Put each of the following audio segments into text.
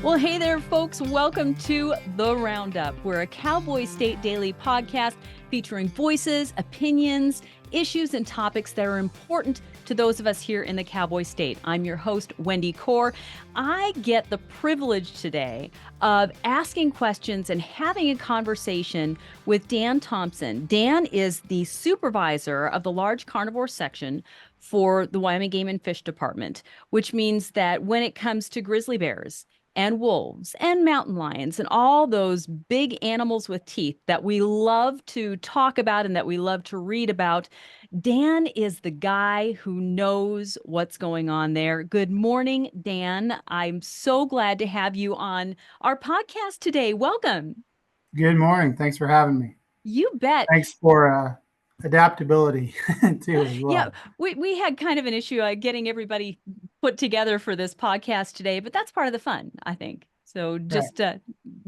Well, hey there, folks. Welcome to The Roundup. We're a Cowboy State daily podcast featuring voices, opinions, issues, and topics that are important to those of us here in the Cowboy State. I'm your host, Wendy Core. I get the privilege today of asking questions and having a conversation with Dan Thompson. Dan is the supervisor of the large carnivore section for the Wyoming Game and Fish Department, which means that when it comes to grizzly bears, and wolves and mountain lions and all those big animals with teeth that we love to talk about and that we love to read about, Dan is the guy who knows what's going on there. Good morning, Dan. I'm so glad to have you on our podcast today. Welcome. Good morning. Thanks for having me. You bet. Thanks for adaptability too as well. Yeah, we had kind of an issue getting everybody put together for this podcast today, but that's part of the fun, I think. So just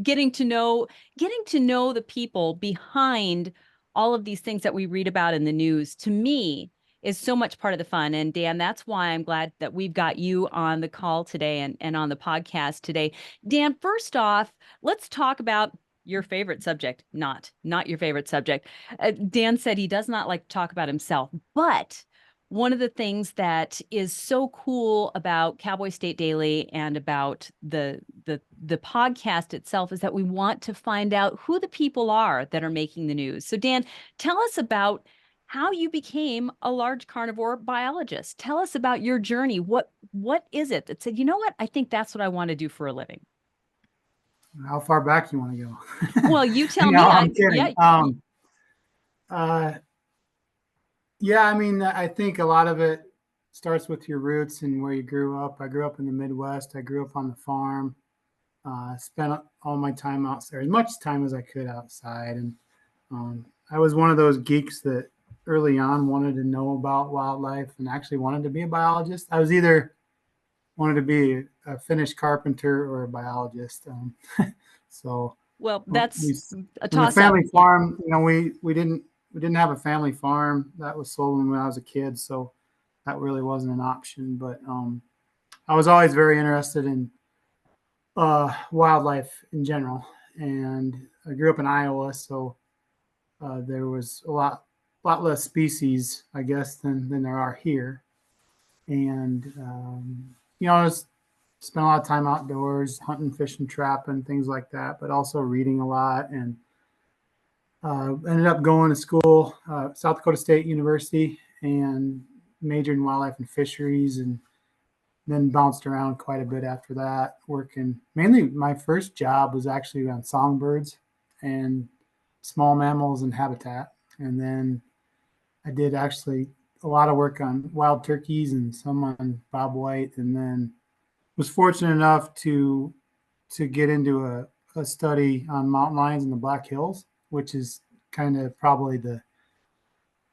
getting to know the people behind all of these things that we read about in the news, to me, is so much part of the fun. And Dan, that's why I'm glad that we've got you on the call today and on the podcast today. Dan, first off, let's talk about your favorite subject, not your favorite subject. Dan said he does not like to talk about himself, but one of the things that is so cool about Cowboy State Daily and about the podcast itself is that we want to find out who the people are that are making the news. So Dan, tell us about how you became a large carnivore biologist. Tell us about your journey. What is it that said, you know what, I think that's what I want to do for a living? How far back you want to go? Well, you tell No, me. I'm kidding. Yeah, I mean, I think a lot of it starts with your roots and where you grew up. I grew up in the Midwest. I grew up on the farm. Spent all my time outside, as much time as I could outside. And I was one of those geeks that early on wanted to know about wildlife and actually wanted to be a biologist. I was either wanted to be a finished carpenter or a biologist. So, well, that's a toss-up. The family farm, we didn't have a family farm. That was sold when I was a kid, so that really wasn't an option. But I was always very interested in wildlife in general, and I grew up in Iowa, so there was a lot less species, I guess, than there are here. And I was spent a lot of time outdoors, hunting, fishing, trapping, things like that, but also reading a lot. And ended up going to school, South Dakota State University, and majored in wildlife and fisheries, and then bounced around quite a bit after that, working mainly. My first job was actually around songbirds and small mammals and habitat. And then I did actually a lot of work on wild turkeys and some on bobwhite, and then was fortunate enough to get into a study on mountain lions in the Black Hills, which is kind of probably the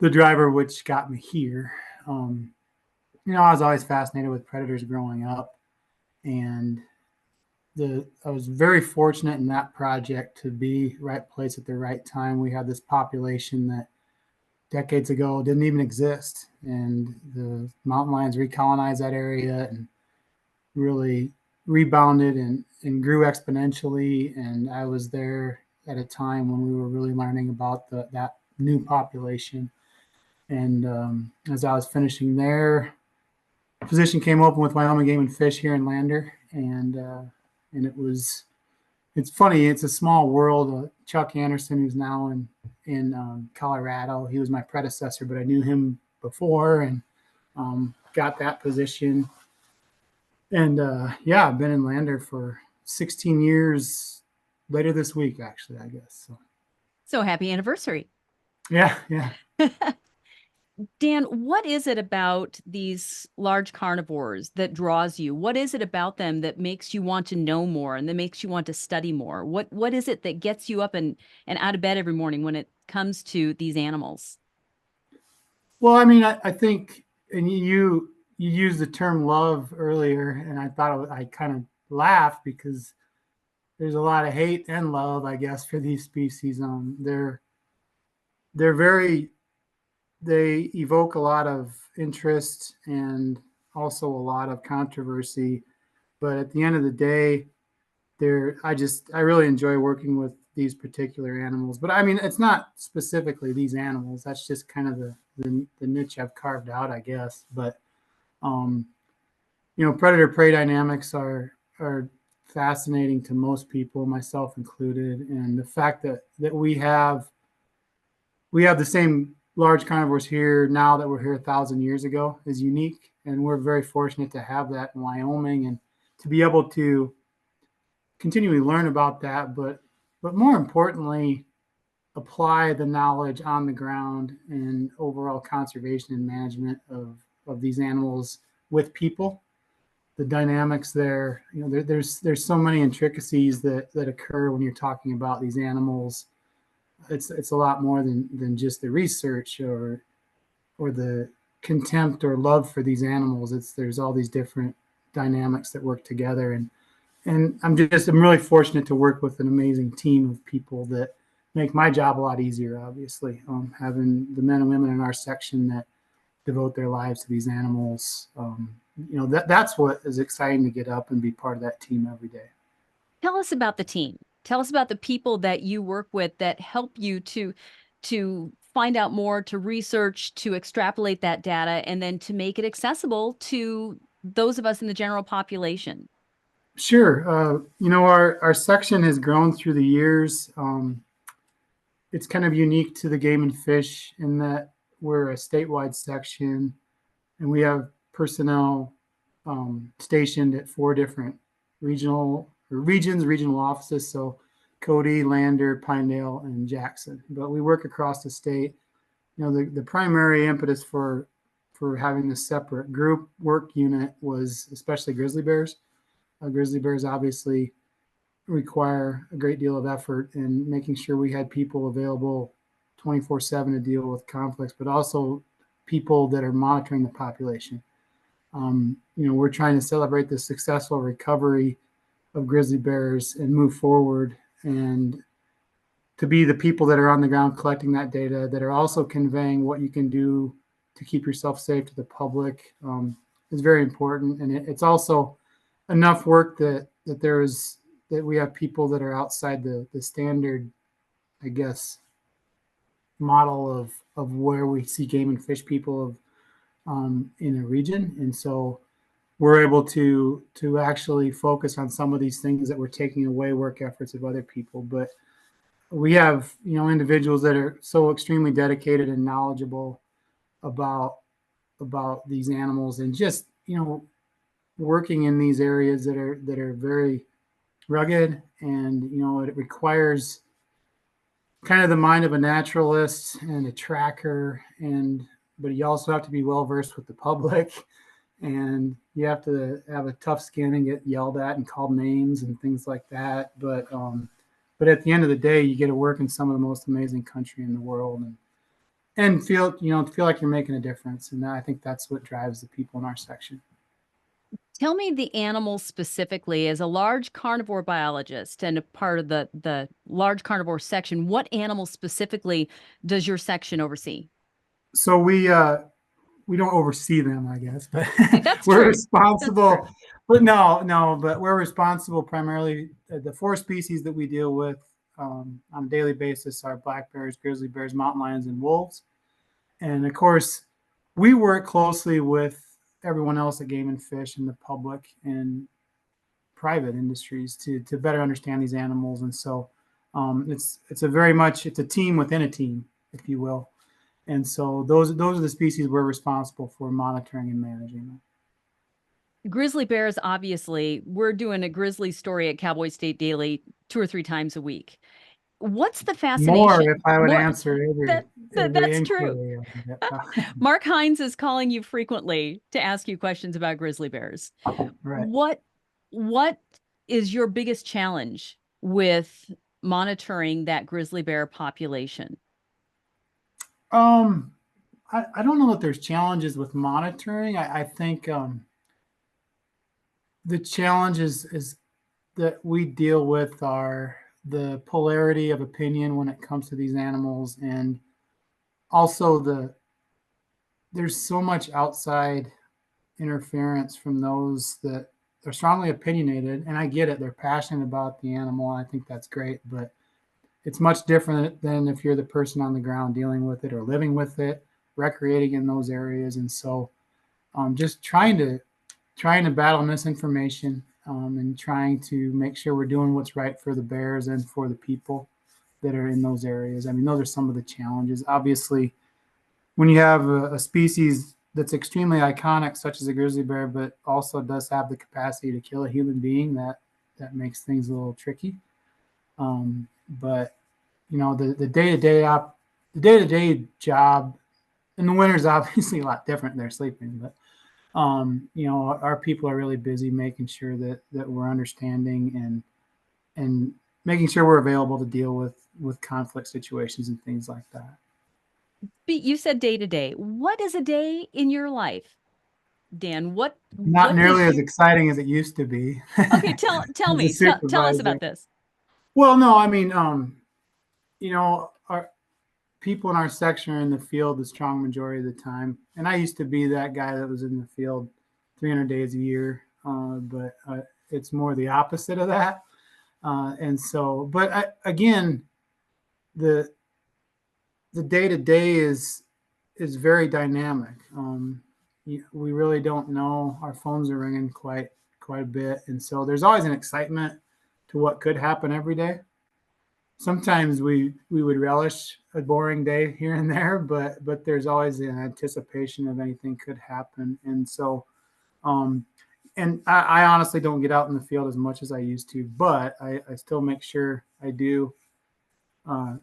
driver which got me here. I was always fascinated with predators growing up, and I was very fortunate in that project to be right place at the right time. We had this population that decades ago didn't even exist, and the mountain lions recolonized that area and really rebounded and grew exponentially. And I was there at a time when we were really learning about that new population. And as I was finishing there, a position came open with Wyoming Game and Fish here in Lander, and it's funny. It's a small world. Chuck Anderson, who's now in Colorado, he was my predecessor, but I knew him before and got that position. And I've been in Lander for 16 years. Later this week, actually, I guess. So happy anniversary. Yeah. Dan, what is it about these large carnivores that draws you? What is it about them that makes you want to know more and that makes you want to study more? What is it that gets you up and out of bed every morning when it comes to these animals? Well, I mean, I think, and you used the term love earlier, and I thought I kind of laughed because there's a lot of hate and love, I guess, for these species. They evoke a lot of interest and also a lot of controversy. But at the end of the day, I really enjoy working with these particular animals. But I mean, it's not specifically these animals. That's just kind of the niche I've carved out, I guess. But um, predator prey dynamics are fascinating to most people, myself included, and the fact that we have the same large carnivores here now that were here 1,000 years ago is unique, and we're very fortunate to have that in Wyoming and to be able to continually learn about that, but more importantly, apply the knowledge on the ground and overall conservation and management of these animals with people. The dynamics there, there's so many intricacies that occur when you're talking about these animals. It's a lot more than just the research or the contempt or love for these animals. There's all these different dynamics that work together, and I'm really fortunate to work with an amazing team of people that make my job a lot easier. Obviously, having the men and women in our section that devote their lives to these animals, that's what is exciting to get up and be part of that team every day. Tell us about the team. Tell us about the people that you work with that help you to find out more, to research, to extrapolate that data, and then to make it accessible to those of us in the general population. Sure. Our section has grown through the years. It's kind of unique to the game and fish in that we're a statewide section, and we have personnel stationed at 4 different regional offices. So Cody, Lander, Pinedale, and Jackson. But we work across the state. The primary impetus for having this separate group work unit was especially grizzly bears. Grizzly bears obviously require a great deal of effort in making sure we had people available 24/7 to deal with conflicts, but also people that are monitoring the population. We're trying to celebrate the successful recovery of grizzly bears and move forward, and to be the people that are on the ground collecting that data, that are also conveying what you can do to keep yourself safe to the public, is very important. And it's also enough work that we have people that are outside the standard, I guess, model of where we see game and fish people in a region. And so we're able to actually focus on some of these things that we're taking away work efforts of other people. But we have individuals that are so extremely dedicated and knowledgeable about these animals, and just working in these areas that are very rugged, and it requires kind of the mind of a naturalist and a tracker, but you also have to be well versed with the public, and you have to have a tough skin and get yelled at and called names and things like that. But at the end of the day, you get to work in some of the most amazing country in the world, and feel like you're making a difference. And I think that's what drives the people in our section. Tell me the animals specifically. As a large carnivore biologist and a part of the large carnivore section, what animals specifically does your section oversee? So we don't oversee them, I guess, but That's we're true. responsible. That's true. But no, but we're responsible primarily. The 4 species that we deal with on a daily basis are black bears, grizzly bears, mountain lions, and wolves. And of course, we work closely with everyone else at Game and Fish and the public and private industries to better understand these animals. And so it's a team within a team, if you will. And so those are the species we're responsible for monitoring and managing. Grizzly bears, obviously, we're doing a grizzly story at Cowboy State Daily 2 or 3 times a week. What's the fascination? More if I would More answer every that's true. inquiry. Mark Hines is calling you frequently to ask you questions about grizzly bears. Right. What is your biggest challenge with monitoring that grizzly bear population? I don't know that there's challenges with monitoring. I think the challenge is that we deal with are the polarity of opinion when it comes to these animals, and also there's so much outside interference from those that they're strongly opinionated, and I get it. They're passionate about the animal. I think that's great, but it's much different than if you're the person on the ground dealing with it or living with it, recreating in those areas. And so, just trying to battle misinformation, and trying to make sure we're doing what's right for the bears and for the people that are in those areas. I mean, those are some of the challenges. Obviously, when you have a species that's extremely iconic, such as a grizzly bear, but also does have the capacity to kill a human being, that makes things a little tricky. But you know, the day to day job in the winter is obviously a lot different. They're sleeping, but you know, our people are really busy making sure that we're understanding and making sure we're available to deal with conflict situations and things like that. But you said day to day. What is a day in your life, Dan? Not What nearly does as you exciting as it used to be Okay, tell as a me. Tell us supervisor. about this. Well, no, I mean, you know, our people in our section are in the field the strong majority of the time, and I used to be that guy that was in the field 300 days a year, but it's more the opposite of that. And so, but again, the the day to day is very dynamic. We really don't know. Our phones are ringing quite a bit, and so there's always an excitement to what could happen every day. Sometimes we would relish a boring day here and there, but there's always an anticipation of anything could happen, and so um, and I honestly don't get out in the field as much as I used to, but I still make sure I do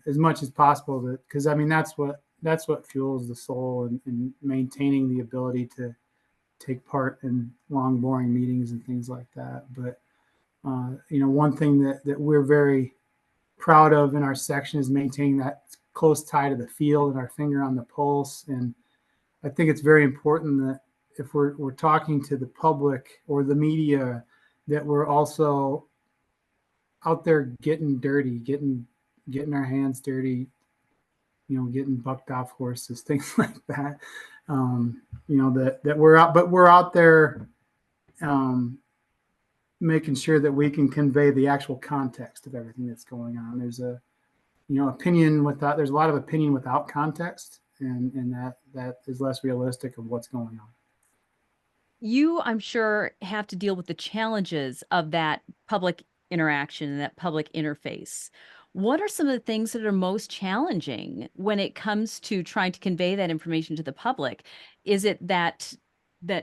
as much as possible, because I mean that's what fuels the soul, and maintaining the ability to take part in long boring meetings and things like that. But you know, one thing that we're very proud of in our section is maintaining that close tie to the field and our finger on the pulse. And I think it's very important that if we're talking to the public or the media, that we're also out there getting dirty, getting our hands dirty, you know, getting bucked off horses, things like that. You know, that we're out, but we're out there making sure that we can convey the actual context of everything that's going on. There's a, you know, there's a lot of opinion without context, and that is less realistic of what's going on. You, I'm sure, have to deal with the challenges of that public interaction and that public interface. What are some of the things that are most challenging when it comes to trying to convey that information to the public? Is it that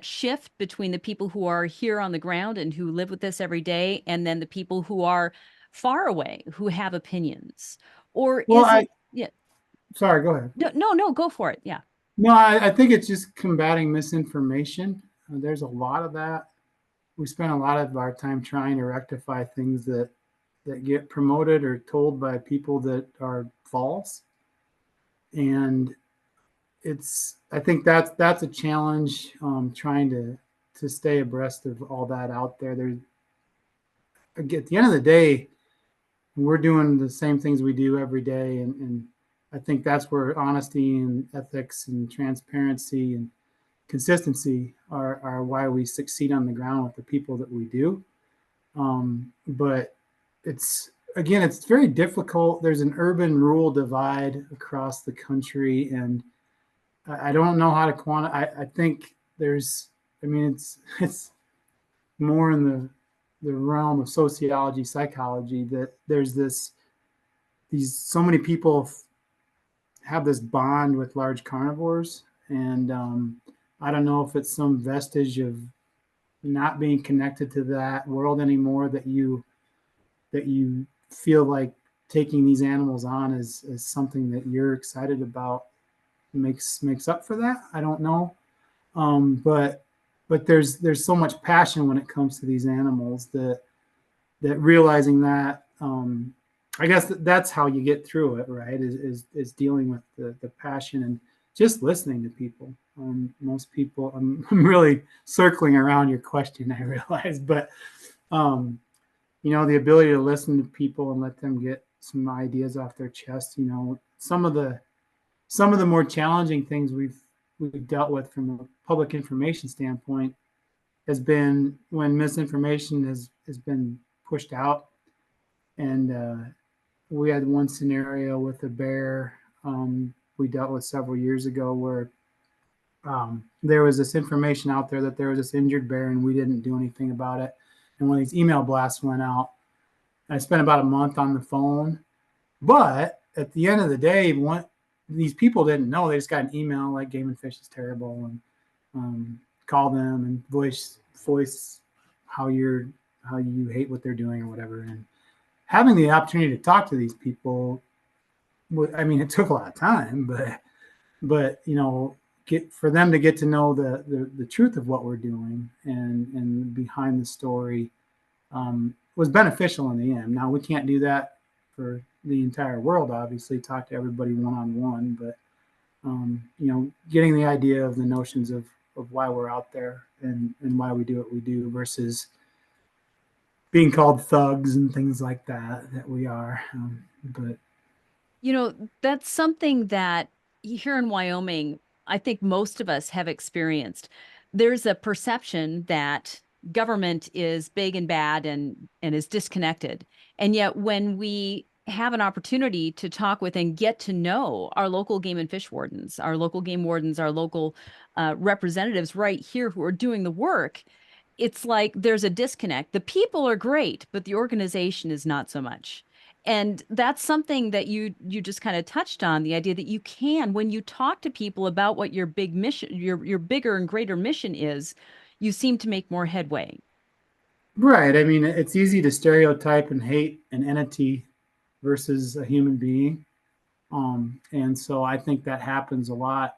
shift between the people who are here on the ground and who live with this every day, and then the people who are far away who have opinions? Or Well, is it, yeah, sorry, go ahead. no, go for it. Yeah. No, I think it's just combating misinformation. There's a lot of that. We spend a lot of our time trying to rectify things that get promoted or told by people that are false. And I think that's a challenge, trying to stay abreast of all that out there. At the end of the day, we're doing the same things we do every day, and I think that's where honesty and ethics and transparency and consistency are why we succeed on the ground with the people that we do. But it's very difficult. There's an urban rural divide across the country, and I don't know how to quantify. I think I mean, it's more in the realm of sociology, psychology, that there's so many people have this bond with large carnivores, and I don't know if it's some vestige of not being connected to that world anymore, that you feel like taking these animals on is something that you're excited about, makes up for that. I don't know, but there's so much passion when it comes to these animals that realizing that, I guess that's how you get through it, right? Is dealing with the passion and just listening to people. Most people, I'm really circling around your question, I realize, but you know, the ability to listen to people and let them get some ideas off their chest. You know, some of the more challenging things we've dealt with from a public information standpoint has been when misinformation has been pushed out. And we had one scenario with a bear we dealt with several years ago where there was this information out there that there was this injured bear and we didn't do anything about it. And when these email blasts went out, I spent about a month on the phone. But at the end of the day, these people didn't know. They just got an email like Game and Fish is terrible, and call them and voice how you hate what they're doing or whatever. And having the opportunity to talk to these people, I mean, it took a lot of time, but get for them to get to know the truth of what we're doing and behind the story was beneficial in the end. Now we can't do that for the entire world, obviously, talk to everybody one-on-one, but getting the idea of the notions of why we're out there and why we do what we do versus being called thugs and things like that we are. But That's something that here in Wyoming, I think most of us have experienced. There's a perception that government is big and bad and is disconnected. And yet when we have an opportunity to talk with and get to know our local game and fish wardens, our local game wardens, our local representatives right here who are doing the work, it's like there's a disconnect. The people are great, but the organization is not so much. And that's something that you just kind of touched on, the idea that you can, when you talk to people about what your big mission, your bigger and greater mission is, you seem to make more headway. right, I mean, it's easy to stereotype and hate an entity versus a human being. And so I think that happens a lot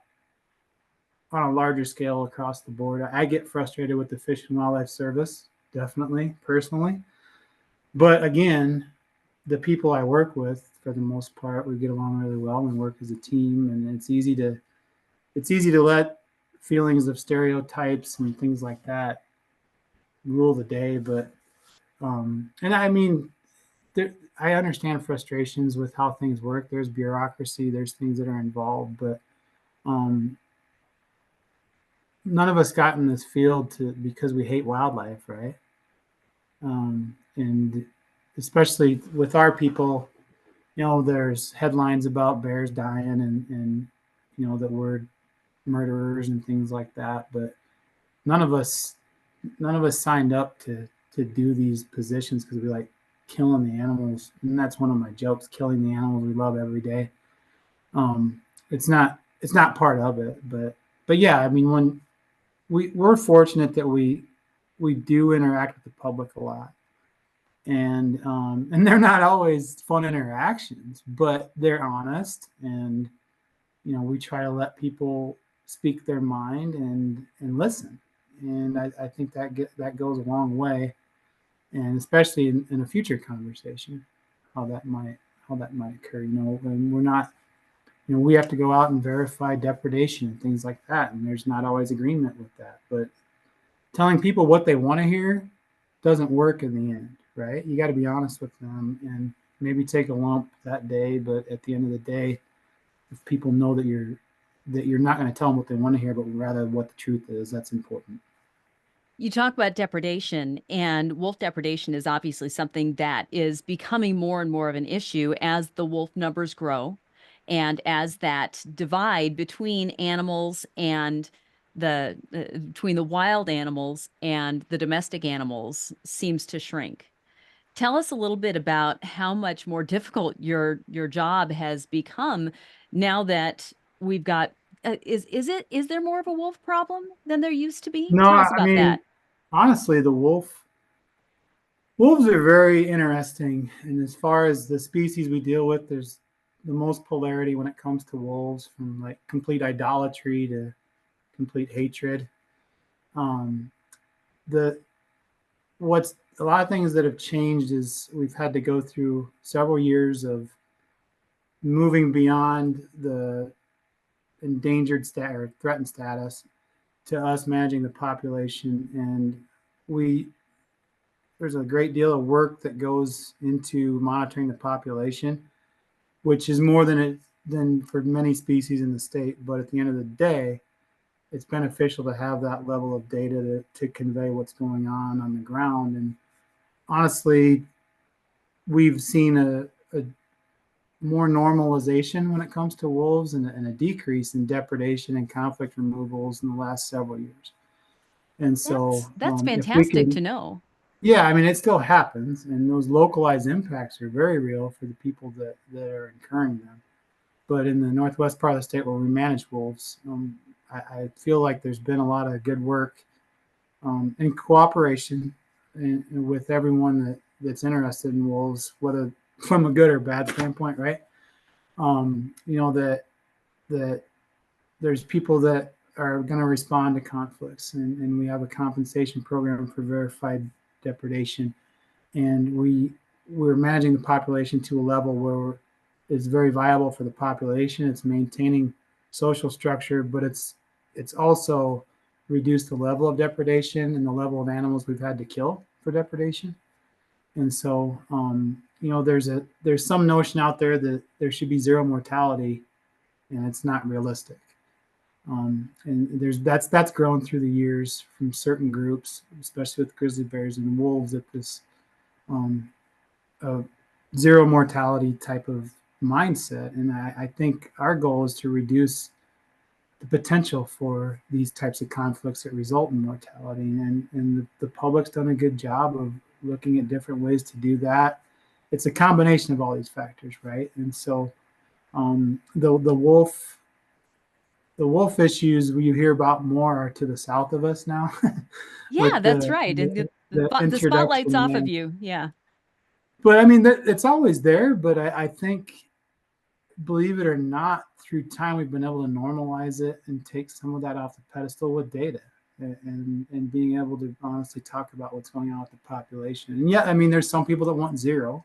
on a larger scale across the board. I get frustrated with the Fish and Wildlife Service, definitely, personally. But again, the people I work with, for the most part, we get along really well and work as a team. And it's easy to let feelings of stereotypes and things like that rule the day. But and I mean, I understand frustrations with how things work. There's bureaucracy, there's things that are involved, but um, none of us got in this field because we hate wildlife, right? And especially with our people, there's headlines about bears dying and that we're murderers and things like that. But none of us, none of us signed up to do these positions because we like killing the animals, and that's one of my jokes: killing the animals we love every day. Um, it's not part of it, but yeah, I mean, when we're fortunate that we do interact with the public a lot, and they're not always fun interactions, but they're honest, and we try to let people speak their mind and listen, and I think that goes a long way, and especially in a future conversation, how that might occur. And we're not, we have to go out and verify depredation and things like that, and there's not always agreement with that. But telling people what they want to hear doesn't work in the end, right? You got to be honest with them and maybe take a lump that day, but at the end of the day, if people know that you're not going to tell them what they want to hear, but rather what the truth is, that's important. You talk about depredation, and wolf depredation is obviously something that is becoming more and more of an issue as the wolf numbers grow and as that divide between animals and between the wild animals and the domestic animals seems to shrink. Tell us a little bit about how much more difficult your job has become now that we've got is there more of a wolf problem than there used to be? No, Tell us I about that. mean, honestly, the wolves are very interesting, and as far as the species we deal with, there's the most polarity when it comes to wolves, from like complete idolatry to complete hatred. Um, the what's a lot of things that have changed is we've had to go through several years of moving beyond the endangered or threatened status to us managing the population, and we there's a great deal of work that goes into monitoring the population, which is more than for many species in the state. But at the end of the day, it's beneficial to have that level of data to convey what's going on the ground. And honestly, we've seen a more normalization when it comes to wolves, and a decrease in depredation and conflict removals in the last several years. And so That's if we fantastic to can, know. yeah, I mean, it still happens, and those localized impacts are very real for the people that are incurring them. But in the northwest part of the state where we manage wolves, I feel like there's been a lot of good work in cooperation with everyone that's interested in wolves, whether from a good or bad standpoint, right? You know, that there's people that are going to respond to conflicts, and we have a compensation program for verified depredation, and we're managing the population to a level where it's very viable for the population. It's maintaining social structure, but it's also reduced the level of depredation and the level of animals we've had to kill for depredation. And so, you know, there's some notion out there that there should be zero mortality, and it's not realistic. And that's grown through the years from certain groups, especially with grizzly bears and wolves, that this um, zero mortality type of mindset. And I think our goal is to reduce the potential for these types of conflicts that result in mortality. And the public's done a good job of looking at different ways to do that. It's a combination of all these factors, right? And so the wolf issues you hear about more are to the south of us now, Yeah, with that's right. And the the spotlight's off of introduction. you. Yeah. But I mean, it's always there. But I think, believe it or not, through time we've been able to normalize it and take some of that off the pedestal with data, and being able to honestly talk about what's going on with the population. And yeah, I mean, there's some people that want zero,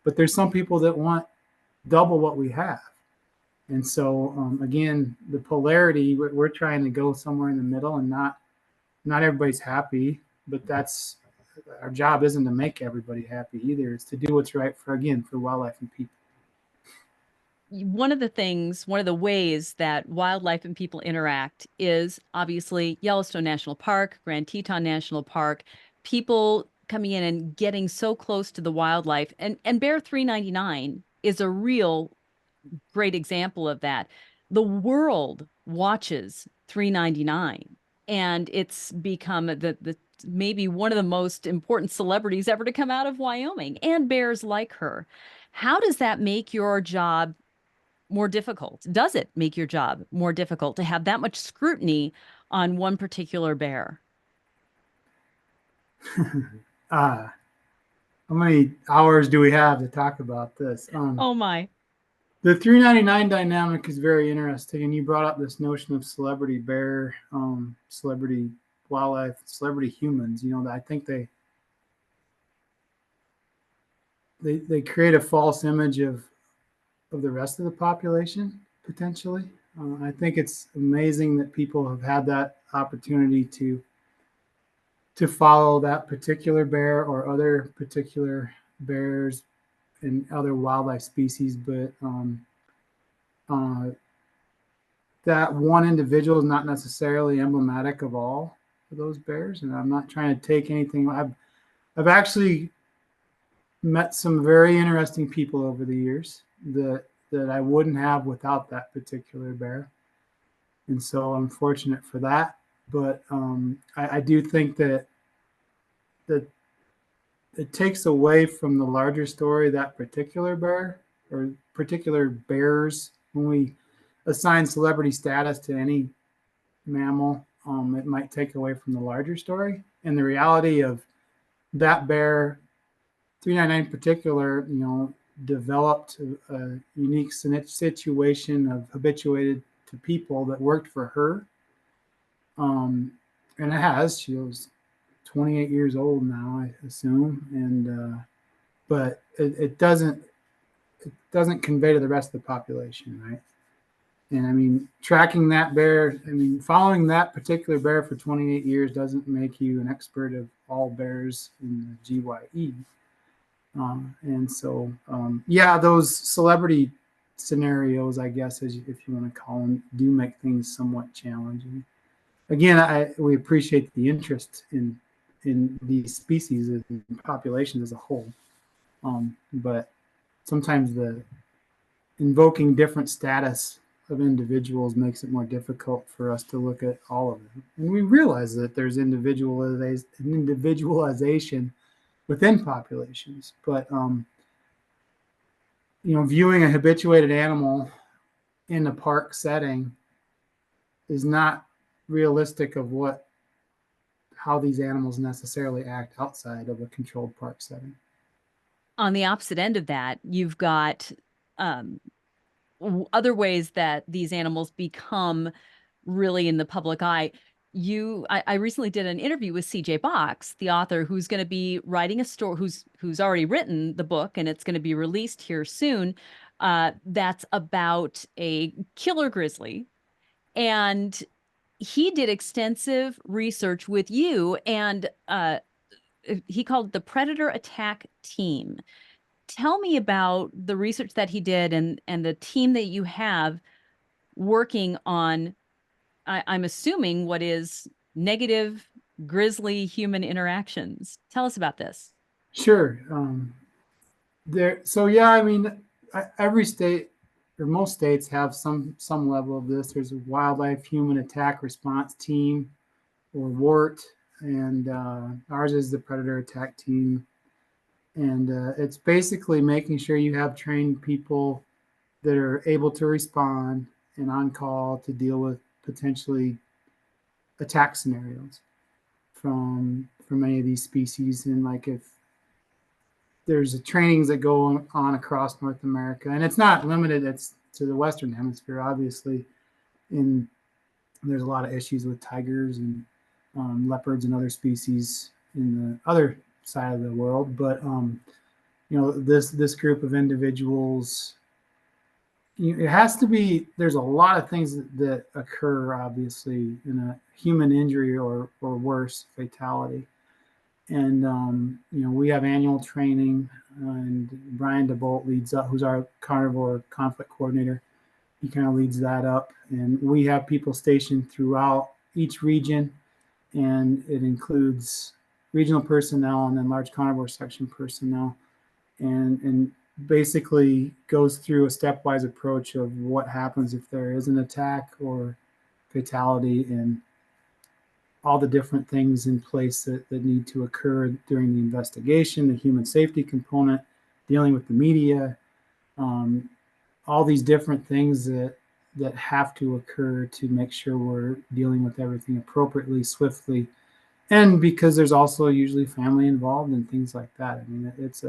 but there's some people that want double what we have. And so again, the polarity, we're trying to go somewhere in the middle, and not everybody's happy, but that's our job. Isn't to make everybody happy either. It's to do what's right for wildlife and people. One of the ways that wildlife and people interact is obviously Yellowstone National Park, Grand Teton National Park, people coming in and getting so close to the wildlife. And Bear 399 is a real great example of that. The world watches 399, and it's become the maybe one of the most important celebrities ever to come out of Wyoming, and bears like her. How does that make your job more difficult? Does it make your job more difficult to have that much scrutiny on one particular bear? uh, how many hours do we have to talk about this? Oh my. The 399 dynamic is very interesting, and you brought up this notion of celebrity bear, celebrity wildlife, celebrity humans. You know, I think they create a false image of the rest of the population potentially. I think it's amazing that people have had that opportunity to follow that particular bear or other particular bears and other wildlife species, but uh, that one individual is not necessarily emblematic of all of those bears. And I'm not trying to take anything. I've actually met some very interesting people over the years that I wouldn't have without that particular bear, and so I'm fortunate for that. But I do think that it takes away from the larger story, that particular bear or particular bears. When we assign celebrity status to any mammal, it might take away from the larger story and the reality of that bear. 399 in particular, you know, developed a unique situation of habituated to people that worked for her. And it has. She was 28 years old now, I assume, and but it doesn't convey to the rest of the population, right? And I mean, tracking that bear, I mean, following that particular bear for 28 years doesn't make you an expert of all bears in the GYE. And so, yeah, those celebrity scenarios, I guess, if you want to call them, do make things somewhat challenging. again, we appreciate the interest in these species and populations as a whole. But sometimes the invoking different status of individuals makes it more difficult for us to look at all of them. And we realize that there's individualization within populations, but viewing a habituated animal in a park setting is not realistic of how these animals necessarily act outside of a controlled park setting. On the opposite end of that, you've got other ways that these animals become really in the public eye. I recently did an interview with CJ Box, the author who's going to be writing a story, who's already written the book, and it's going to be released here soon. That's about a killer grizzly, and he did extensive research with you, and he called it the Predator Attack Team. Tell me about the research that he did and the team that you have working on, I'm assuming, what is negative grizzly human interactions. Tell us about this. Sure. So yeah, I mean, every state or most states have some level of this. There's a wildlife human attack response team, or WART, and ours is the Predator Attack Team. And it's basically making sure you have trained people that are able to respond and on call to deal with potentially attack scenarios from any of these species. And like if there's trainings that go on across North America, and it's not limited, it's to the Western Hemisphere, obviously. And there's a lot of issues with tigers and leopards and other species in the other side of the world. But this group of individuals, it has to be. There's a lot of things that occur, obviously, in a human injury or worse, fatality. And we have annual training, and Brian DeBolt leads up, who's our carnivore conflict coordinator. He kind of leads that up, and we have people stationed throughout each region, and it includes regional personnel and then large carnivore section personnel, and basically goes through a stepwise approach of what happens if there is an attack or fatality, and all the different things in place that need to occur during the investigation, the human safety component, dealing with the media, all these different things that have to occur to make sure we're dealing with everything appropriately, swiftly, and because there's also usually family involved and things like that. I mean, it's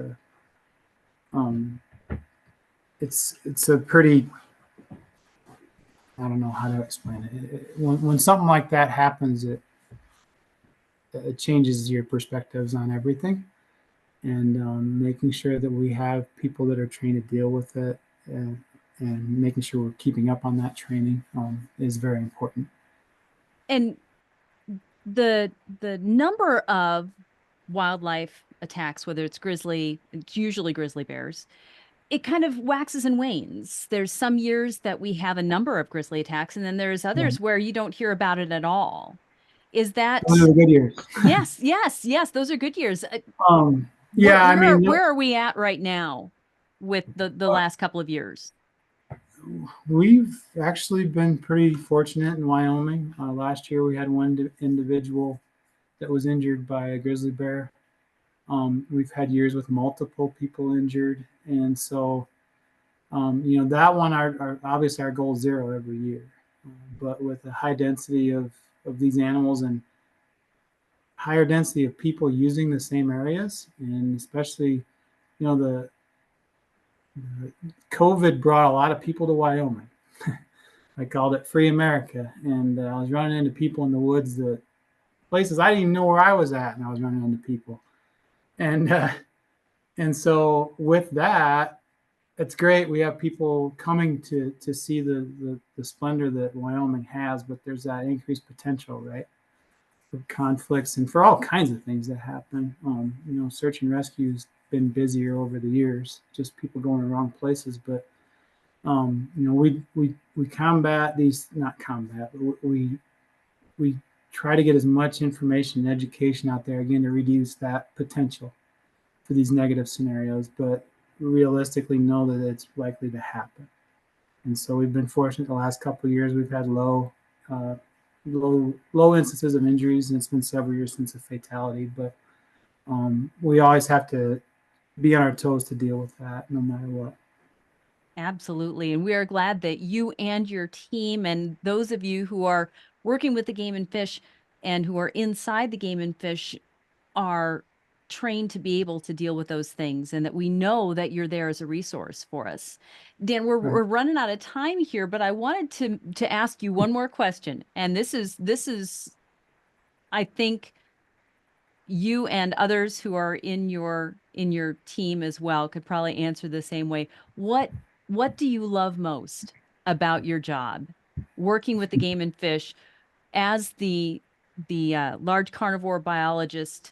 a pretty, I don't know how to explain it. When something like that happens, it changes your perspectives on everything, and making sure that we have people that are trained to deal with it, and making sure we're keeping up on that training is very important. And the number of wildlife attacks, whether it's usually grizzly bears, it kind of waxes and wanes. There's some years that we have a number of grizzly attacks, and then there's others where you don't hear about it at all. Is that Those are good years? Yes. Those are good years. Yeah, where are we at right now with the last couple of years? We've actually been pretty fortunate in Wyoming. Last year we had one individual that was injured by a grizzly bear. We've had years with multiple people injured, and so that one, obviously our goal is 0 every year. But with a high density of these animals and higher density of people using the same areas, and especially the COVID brought a lot of people to Wyoming. I called it Free America, and I was running into people in the woods, that places I didn't even know where I was at, and I was running into people. And so with that, it's great. We have people coming to see the splendor that Wyoming has, but there's that increased potential, right, for conflicts and for all kinds of things that happen. Search and rescue's been busier over the years, just people going to the wrong places. But we combat these, not combat, but we try to get as much information and education out there, again, to reduce that potential for these negative scenarios, but realistically know that it's likely to happen. And so we've been fortunate the last couple of years. We've had low instances of injuries, and it's been several years since a fatality. But we always have to be on our toes to deal with that, no matter what. Absolutely. And we are glad that you and your team and those of you who are working with the Game and Fish and who are inside the Game and Fish are trained to be able to deal with those things, and that we know that you're there as a resource for us. Dan, we're running out of time here, but I wanted to ask you one more question. And this is I think you and others who are in your team as well could probably answer the same way. What do you love most about your job, working with the Game and Fish as the large carnivore biologist?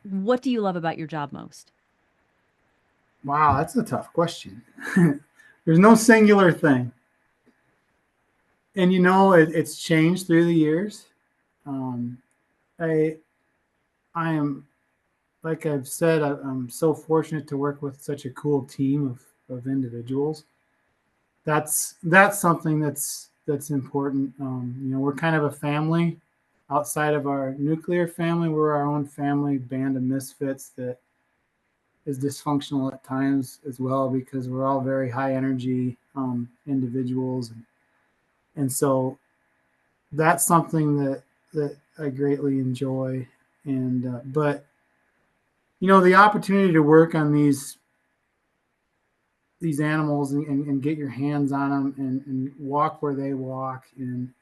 What do you love about your job most? Wow, that's a tough question. There's no singular thing. And it's changed through the years. I am, like I've said, I'm so fortunate to work with such a cool team of individuals. That's something that's important. We're kind of a family outside of our nuclear family. We're our own family band of misfits that is dysfunctional at times as well, because we're all very high energy individuals, and so that's something that I greatly enjoy. And but the opportunity to work on these animals and get your hands on them and walk where they walk and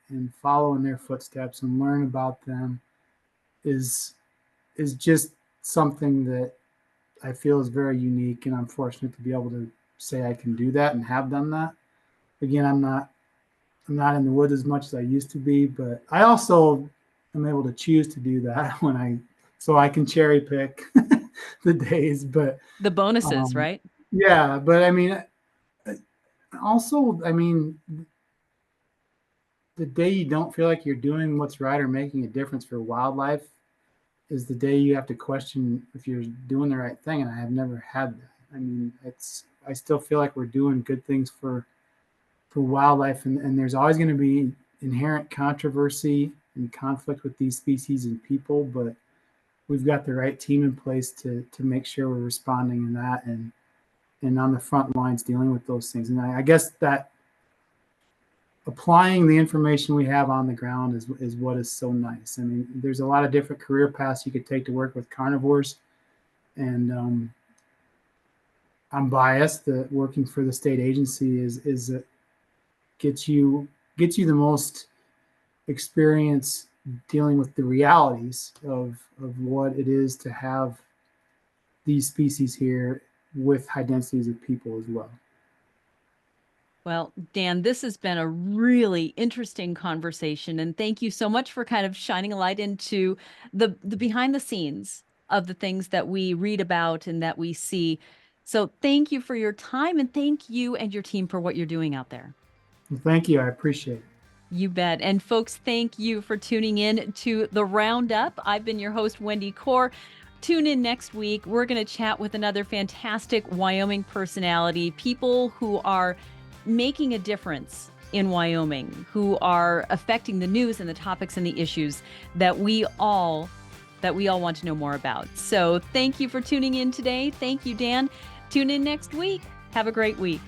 follow in their footsteps and learn about them is just something that I feel is very unique, and I'm fortunate to be able to say I can do that and have done that. Again, I'm not in the woods as much as I used to be, but I also am able to choose to do that so I can cherry pick the days. But the bonuses, right? Yeah, but I mean, also, the day you don't feel like you're doing what's right or making a difference for wildlife is the day you have to question if you're doing the right thing. And I have never had that. I still feel like we're doing good things for wildlife, and there's always going to be inherent controversy and conflict with these species and people, but we've got the right team in place to make sure we're responding in that and on the front lines dealing with those things. And I guess that applying the information we have on the ground is what is so nice. There's a lot of different career paths you could take to work with carnivores, and I'm biased that working for the state agency is gets you the most experience dealing with the realities of what it is to have these species here with high densities of people as well. Well, Dan, this has been a really interesting conversation, and thank you so much for kind of shining a light into the behind the scenes of the things that we read about and that we see. So thank you for your time, and thank you and your team for what you're doing out there. Well, thank you. I appreciate it. You bet. And folks, thank you for tuning in to the Roundup. I've been your host, Wendy Core. Tune in next week. We're going to chat with another fantastic Wyoming personality, people who are making a difference in Wyoming, who are affecting the news and the topics and the issues that we all want to know more about. So thank you for tuning in today. Thank you, Dan. Tune in next week. Have a great week.